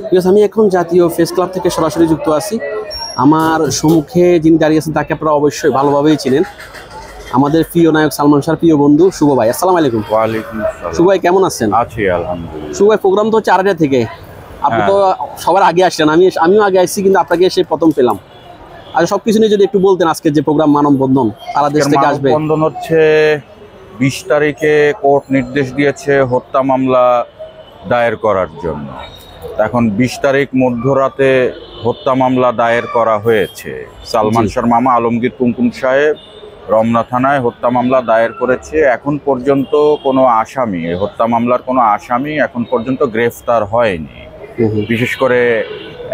Because আমি এখন জাতীয় প্রেস ক্লাব থেকে সরাসরি যুক্ত আছি। আমার সম্মুখে যিনি দাঁড়িয়ে আছেন তাকে আপনারা অবশ্যই ভালোভাবেই চিনেন, আমাদের প্রিয় নায়ক সালমান শাহর প্রিয় বন্ধু শুভ ভাই। আসসালামু আলাইকুম। ওয়ালাইকুম আসসালাম। শুভ ভাই কেমন আছেন? আছি আলহামদুলিল্লাহ। শুভ ভাই, প্রোগ্রাম তো হচ্ছে 8টা থেকে, আপনি তো সবার আগে আসছেন, আমিও আগে আসছি, কিন্তু আপনাকে এসে প্রথম পেলাম। আর সবকিছু নিয়ে যদি একটু বলতেন, আজকে যে প্রোগ্রাম মানববন্ধন সারা দেশ থেকে আসবে। মানববন্ধন হচ্ছে 20 তারিখে কোর্ট নির্দেশ দিয়েছে হত্যা মামলা দায়ের করার জন্য। এখন 20 তারিখ মধ্যরাতে হত্যা মামলা দায়ের করা হয়েছে। সালমান শাহর মামা আলমগীর কুমকুম সাহেব রমনা থানায় হত্যা মামলা দায়ের করেছে। এখন পর্যন্ত কোনো আসামি, হত্যা মামলার কোনো আসামি এখন পর্যন্ত গ্রেফতার হয়নি। বিশেষ করে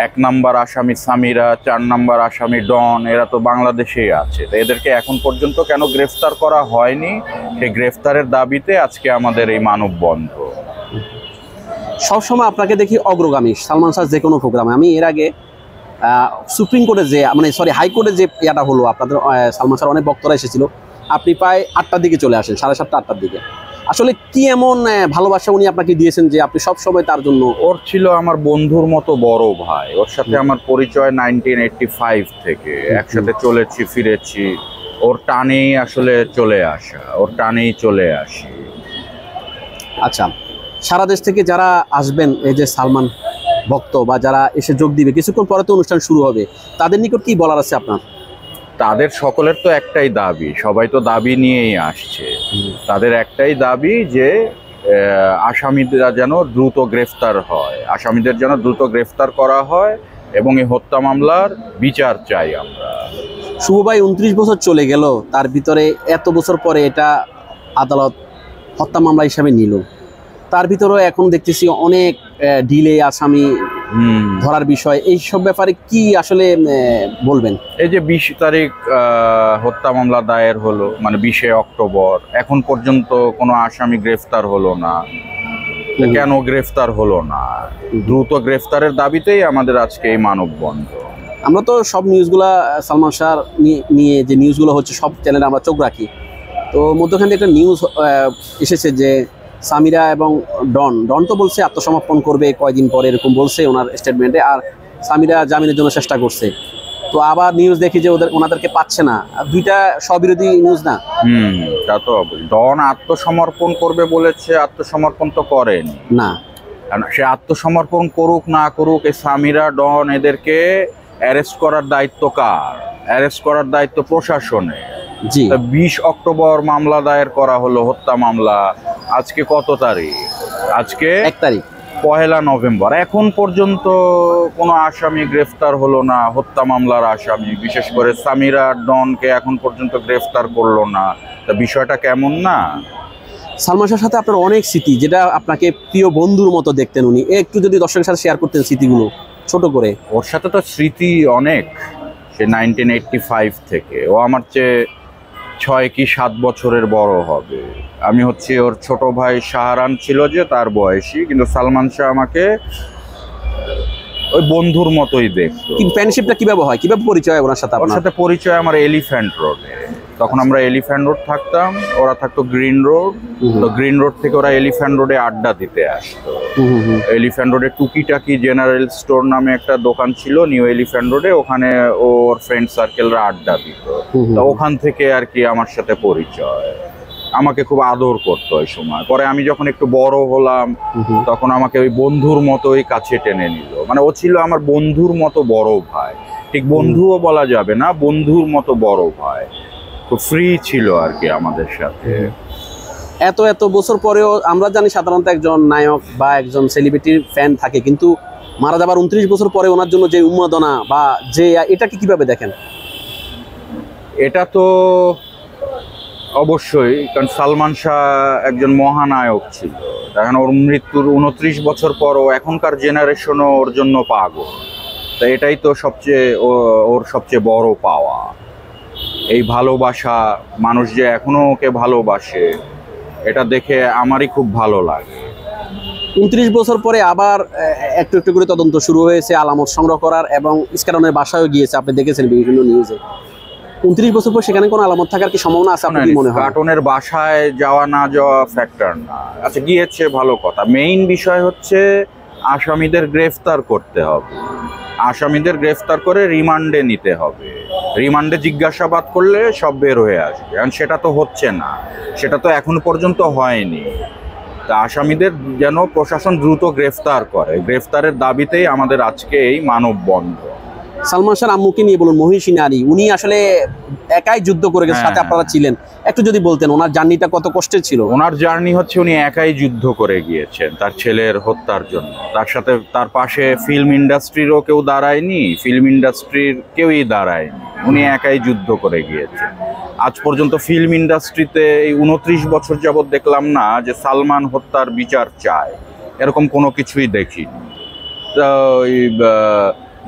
1 নাম্বার আসামি সামিরা, 4 নাম্বার আসামি ডন, এরা তো বাংলাদেশেই আছে। তো এদেরকে এখন পর্যন্ত কেন গ্রেফতার করা হয়নি, সেই গ্রেফতারের দাবিতে আজকে আমাদের এই মানববন্ধন। সবসময় আপনাকে দেখি অগ্রগামী সালমান শাহ যে কোনো প্রোগ্রামে। আমি এর আগে সুপ্রিম কোর্টে যে হাইকোর্টে যে ইয়াটা হলো, আপনাদের সালমান শাহর অনেক বক্তরা এসেছিল, আপনি প্রায় 8টার দিকে চলে আসেন, 7:30 8টার দিকে। আসলে কি এমন ভালোবাসা উনি আপনাকে দিয়েছেন যে আপনি সব সময় তার জন্য? ওর ছিল আমার বন্ধুর মতো বড় ভাই। ওর সাথে আমার পরিচয় 1985 থেকে, একসাথে চলেছি ফিরেছি। ওর টানেই আসলে চলে আসা, ওর টানেই চলে আসি। আচ্ছা, সারা দেশ থেকে যারা আসবেন এই যে সালমান ভক্ত বা যারা এসে যোগ দিবে, কিছুক্ষণ পরে তো অনুষ্ঠান শুরু হবে, তাদের নিকট কি বলার আছে আপনার? তাদের সকলের তো একটাই দাবি, সবাই তো দাবি নিয়েই আসছে। তাদের একটাই দাবি যে আসামিরা যেন দ্রুত গ্রেফতার হয়, আসামিদের যেন দ্রুত গ্রেফতার করা হয় এবং এই হত্যা মামলার বিচার চাই আমরা। শুভ ভাই 29 বছর চলে গেল, তার ভিতরে এত বছর পরে এটা আদালত হত্যা মামলা হিসাবে নিল। তার ভিতরেও এখন দেখতেছি অনেক ডিলে, আসামি ধরার বিষয়, এইসব ব্যাপারে কি আসলে বলবেন? এই যে 20 তারিখ হত্যা মামলা দায়ের হলো, মানে 20শে অক্টোবর, এখন পর্যন্ত কোনো আসামি গ্রেফতার হলো না। কেন গ্রেফতার হলো না? দ্রুত গ্রেফতারের দাবিতেই আমাদের আজকে এই মানববন্ধন। আমরা তো সব নিউজগুলা সালমান শাহর নিয়ে যে নিউজগুলো হচ্ছে সব চ্যানেলে আমরা চোখ রাখি। তো মধ্যখানে একটা নিউজ এসেছে যে সামিরা এবং ডন তো বলছে আত্মসমর্পণ করবে কয়দিন পরে, এরকম বলছে ওনার স্টেটমেন্টে। আর সামিরা জামিনের জন্য চেষ্টা করছে। তো আবার নিউজ দেখি যে ওনাদেরকে পাচ্ছে না। দুইটা স্ববিরোধী নিউজ না? তা তো ডন আত্মসমর্পণ করবে বলেছে, আত্মসমর্পণ তো করেন না। সে আত্মসমর্পণ করুক না করুক, এই সামিরা ডন এদেরকে অ্যারেস্ট করার দায়িত্ব কার? অ্যারেস্ট করার দায়িত্ব প্রশাসনের। 20 অক্টোবর মামলা দায়ের করা হলো, হত্যা মামলা। আজকে কত তারিখ? আজকে 1 তারিখ, 1 নভেম্বর। এখন পর্যন্ত কোনো আসামি গ্রেফতার হলো না, হত্যা মামলার আসামি। বিশেষ করে সামিরা ডনকে এখন পর্যন্ত গ্রেফতার করলো না। তা বিষয়টা কেমন না? সালমান শাহর সাথে আপনার অনেক স্মৃতি, যেটা আপনাকে প্রিয় বন্ধুর মতো দেখতেন উনি, একটু যদি দর্শকের সাথে শেয়ার করতেন স্মৃতিগুলো ছোট করে। ওর সাথে তো স্মৃতি অনেক, সে 1985 থেকে। ও আমার চেয়ে 6 কি 7 বছরের বড় হবে। আমি হচ্ছে ওর ছোট ভাই। শাহরান ছিল যে তার বয়সী, কিন্তু সালমান শাহ আমাকে ওই বন্ধুর মতোই দেখতো। ফ্রেন্ডশিপটা কিভাবে হয়, কিভাবে পরিচয় ওনার সাথে? ওর সাথে পরিচয় আমার এলিফ্যান্ট রোডে। তখন আমরা এলিফ্যান্ট রোড থাকতাম, ওরা থাকতো গ্রিন রোড। তো গ্রিন রোড থেকে ওরা এলিফ্যান্ট রোডে আড্ডা দিতে আসতো। এলিফ্যান্ট রোডে টুকিটাকি জেনারেল স্টোর নামে একটা দোকান ছিল নিউ এলিফ্যান্ট রোডে, ওখানে ওর ফ্রেন্ড সার্কেলরা আড্ডা দিত। তো ওখান থেকে আর কি আমার সাথে পরিচয়। আমাকে খুব আদর করতো ওই সময়। পরে আমি যখন একটু বড় হলাম, তখন আমাকে ওই বন্ধুর মতোই কাছে টেনে নিল। মানে ও ছিল আমার বন্ধুর মতো বড় ভাই, ঠিক বন্ধুও বলা যাবে না, বন্ধুর মতো বড় ভাই। খুব ফ্রি ছিল আর কি আমাদের সাথে। এত বছর পরেও আমরা জানি সাধারণত একজন নায়ক বা একজন সেলিব্রিটির ফ্যান থাকে, কিন্তু মারা যাবার 29 বছর পরে ওনার জন্য যে উন্মাদনা বা যে এটাকে কিভাবে দেখেন? এটা তো অবশ্যই, কারণ সালমান শাহ একজন মহানায়ক ছিল। এখন ওর মৃত্যুর 29 বছর পরও এখনকার জেনারেশনও ওর জন্য পাগল। তা এটাই তো ওর সবচেয়ে বড় পাওয়া। এই ভালোবাসা, মানুষ যে এখনো ওকে ভালোবাসে, এটা দেখে আমারই খুব ভালো লাগে। 29 বছর পরে আবার একটু একটু করে তদন্ত শুরু হয়েছে, আলামত সংগ্রহ করার, এবং ইস্কারনের বাসায়ও গিয়েছে, আপনি দেখেছেন বিভিন্ন নিউজে। 29 বছর পর সেখানে কোনো আলামত থাকার কি সম্ভাবনা আছে আপনার কি মনে হয়? কার্টুনের বাসায় যাওয়া না যাওয়া ফ্যাক্টর না। আচ্ছা, গিয়েছে ভালো কথা। মেইন বিষয় হচ্ছে আসামিদের গ্রেফতার করতে হবে, আসামিদের গ্রেফতার করে রিমান্ডে নিতে হবে। রিমান্ডে জিজ্ঞাসাবাদ করলে সব বের হয়ে আসবে, কারণ সেটা তো হচ্ছে না, সেটা তো এখন পর্যন্ত হয়নি। তা আসামিদের যেন প্রশাসন দ্রুত গ্রেফতার করে, গ্রেফতারের দাবিতেই আমাদের আজকে এই মানববন্ধন। সালমান শাহর আম্মুকে নিয়ে বলুন, মহিষী নারী, উনি আসলে একাই যুদ্ধ করে গেছেন, সাথে আপনারা ছিলেন, একটু যদি বলতেন ওনার জার্নিটা কত কষ্টের ছিল। ওনার জার্নি হচ্ছে উনি একাই যুদ্ধ করে গিয়েছেন তার ছেলের হত্যার জন্য। তার সাথে তার পাশে ফিল্ম ইন্ডাস্ট্রিরও কেউ দাঁড়ায়নি, ফিল্ম ইন্ডাস্ট্রির কেউই দাঁড়ায়নি, উনি একাই যুদ্ধ করে গিয়েছেন। আজ পর্যন্ত ফিল্ম ইন্ডাস্ট্রিতে এই 29 বছর যাবৎ দেখলাম না যে সালমান হত্যার বিচার চায়, এরকম কোনো কিছুই দেখিনি। তো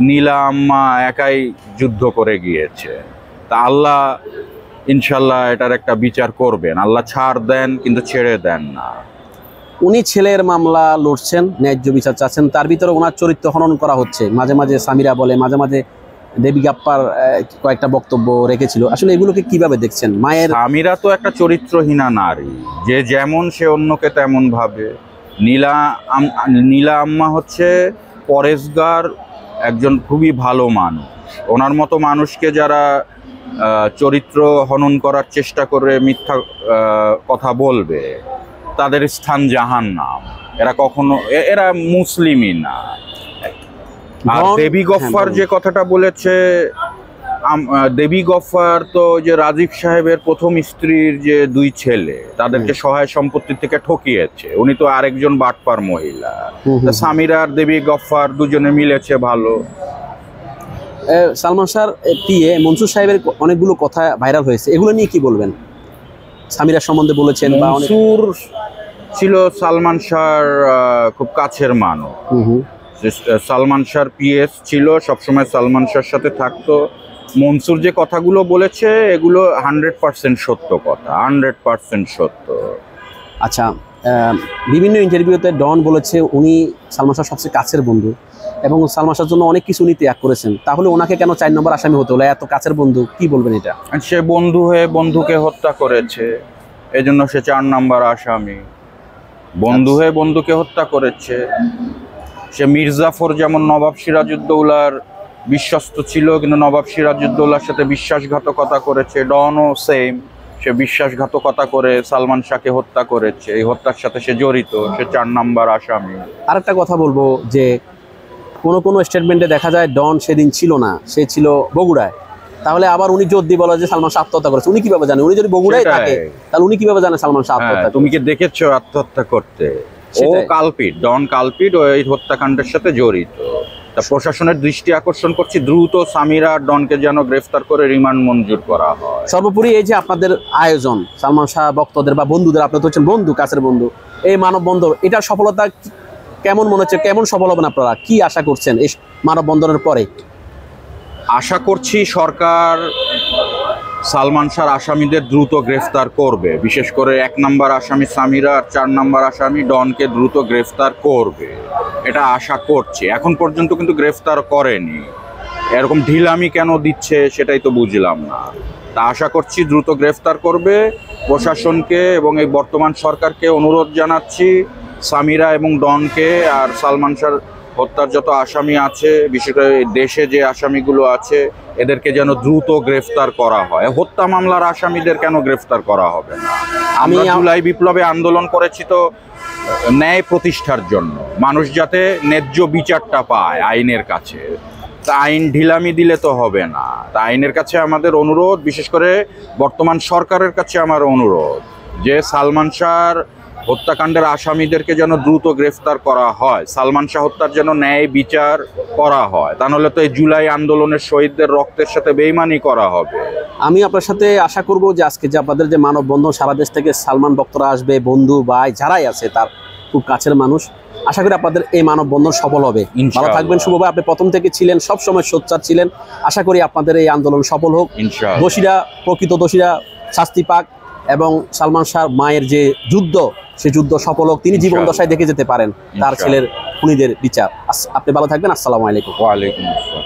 নীলা আম্মা একাই যুদ্ধ করে গিয়েছে। তা আল্লাহ ইনশাল্লাহ এটার একটা বিচার করবেন, আল্লাহ ছাড় দেন কিন্তু ছেড়ে দেন না। উনি ছেলের মামলা লড়ছেন, ন্যায্য বিচার চাচ্ছেন, তার ভিতরে ওনার চরিত্র হনন করা হচ্ছে। মাঝে মাঝে সামিরা বলে, মাঝে মাঝে দেবী গাপ্পার কয়েকটা বক্তব্য রেখেছিল। আসলে এগুলোকে কিভাবে দেখছেন? মায়ের সামিরা তো একটা চরিত্রহীনা নারী, যে যেমন সে অন্যকে তেমন ভাবে। নীলা আম্মা হচ্ছে পরেশগার, একজন খুবই ভালো মানুষ। ওনার মতো মানুষকে যারা চরিত্র হনন করার চেষ্টা করে মিথ্যা কথা বলবে, তাদের স্থান জাহান্নাম। এরা কখনো, এরা মুসলিমই না। আর দেবী গফফার যে কথাটা বলেছে, দেবী গফফার তো যে রাজীব সাহেবের প্রথম স্ত্রীর যে 2 ছেলে, তাদেরকে সহায় সম্পত্তি থেকে ঠকিয়েছে। উনি তো আরেকজন বাটপার মহিলা। সামিরা আর দেবী গফফার দুজনে মিলেছে ভালো। সালমান শাহর পিএ মনসুর সাহেবের অনেকগুলো কথা ভাইরাল হয়েছে, এগুলো নিয়ে কি বলবেন? সামিরার সম্বন্ধে বলেছেন, বা মনসুর ছিল সালমান শাহর খুব কাছের মানুষ। সালমান শাহর পিএস ছিল, সবসময় সালমান শাহর সাথে থাকতো। মনসুর যে কথাগুলো বলেছে এগুলো 100% সত্য কথা, 100% সত্য। আচ্ছা, বিভিন্ন ইন্টারভিউতে ডন বলেছে উনি সালমান শাহর সবচেয়ে কাছের বন্ধু, এবং সালমান শাহর জন্য অনেক কিছু উনি ত্যাগ করেছেন। তাহলে ওনাকে কেন 4 নম্বর আসামি হতে হলো? এত কাছের বন্ধু, কি বলবেন এটা? সে বন্ধু হয়ে বন্ধুকে হত্যা করেছে, এজন্য সে 4 নম্বর আসামি। বন্ধু হয়ে বন্ধুকে হত্যা করেছে। সে মির্জাফর যেমন নবাব সিরাজউদ্দৌলার বিশ্বস্ত ছিল, কিন্তু নবাব সিরাজউদ্দৌলার সাথে বিশ্বাসঘাতকতা করেছে। ডনও সেম, সে বিশ্বাসঘাতকতা করে সালমান শাহকে হত্যা করেছে। এই হত্যার সাথে সে জড়িত, সে 4 নম্বর আসামি। আরেকটা কথা বলবো যে কোনো স্টেটমেন্টে দেখা যায় ডন সেদিন ছিল না, সে ছিল বগুড়ায়। তাহলে আবার উনি জোর দিয়ে বলে যে সালমান শাহ আত্মহত্যা করেছে। উনি কিভাবে জানেন? উনি যদি বগুড়ায় থাকে তাহলে উনি কিভাবে জানেন সালমান শাহ আত্মহত্যা? তুমি কি দেখেছো আত্মহত্যা করতে? ও কালপিট, ডন কালপিট, এই হত্যাকাণ্ডের সাথে জড়িত। তা প্রশাসনের দৃষ্টি আকর্ষণ করছি, দ্রুত সামিরা আর ডনকে যেন গ্রেফতার করে রিমান্ড মঞ্জুর করা হয়। সর্বোপরি এই যে আপনাদের আয়োজন, সালমান শাহ ভক্তদের বা বন্ধুদের, আপনি তো হচ্ছেন বন্ধু, কাছের বন্ধু, এই মানববন্ধন, এটার সফলতা কেমন মনে হচ্ছে? কেমন সফল হবেন আপনারা? কি আশা করছেন এই মানববন্ধনের পরে? আশা করছি সরকার সালমান শাহর আসামিদের দ্রুত গ্রেফতার করবে, বিশেষ করে 1 নম্বর আসামি সামিরা আর 4 নম্বর আসামি ডনকে দ্রুত গ্রেফতার করবে, এটা আশা করছি। এখন পর্যন্ত কিন্তু গ্রেফতার করেনি, এরকম ঢিলামি কেন দিচ্ছে সেটাই তো বুঝলাম না। তা আশা করছি দ্রুত গ্রেফতার করবে। প্রশাসনকে এবং এই বর্তমান সরকারকে অনুরোধ জানাচ্ছি, সামিরা এবং ডনকে আর সালমান শাহর হত্যার যত আসামি আছে, বিশেষ করে দেশে যে আসামিগুলো আছে, এদেরকে যেন দ্রুত গ্রেফতার করা হয়। হত্যা মামলার আসামিদের কেন গ্রেফতার করা হবে না? আমরা জুলাই বিপ্লবে আন্দোলন করেছি তো ন্যায় প্রতিষ্ঠার জন্য, মানুষ যাতে ন্যায্য বিচারটা পায় আইনের কাছে। তা আইন ঢিলামি দিলে তো হবে না। তা আইনের কাছে আমাদের অনুরোধ, বিশেষ করে বর্তমান সরকারের কাছে আমার অনুরোধ, যে সালমান শাহর হত্যাকাণ্ডের আসামিদেরকে যেন দ্রুত গ্রেফতার করা হয়, সালমান শাহ হত্যার যেন ন্যায় বিচার করা হয়। তা নাহলে তো এই জুলাই আন্দোলনের শহীদদের রক্তের সাথে বেইমানি করা হবে। আমি আপনার সাথে আশা করব যে আজকে যে আপনাদের যে মানববন্ধন, সারা দেশ থেকে সালমান ভক্তরা আসবে, বন্ধু ভাই যারাই আছে তার খুব কাছের মানুষ, আশা করি আপনাদের এই মানববন্ধন সফল হবে। ভালো থাকবেন শুভ ভাই, আপনি প্রথম থেকে ছিলেন, সব সময় সোচ্চার ছিলেন। আশা করি আপনাদের এই আন্দোলন সফল হোক, দোষীরা, প্রকৃত দোষীরা শাস্তি পাক, এবং সালমান শাহ মায়ের যে যুদ্ধ, সে যুদ্ধ সফল হোক, তিনি জীবন দশায় দেখে যেতে পারেন তার ছেলের খুনিদের বিচার। আপনি ভালো থাকবেন। আসসালামু আলাইকুম। ওয়া আলাইকুম আসসালাম।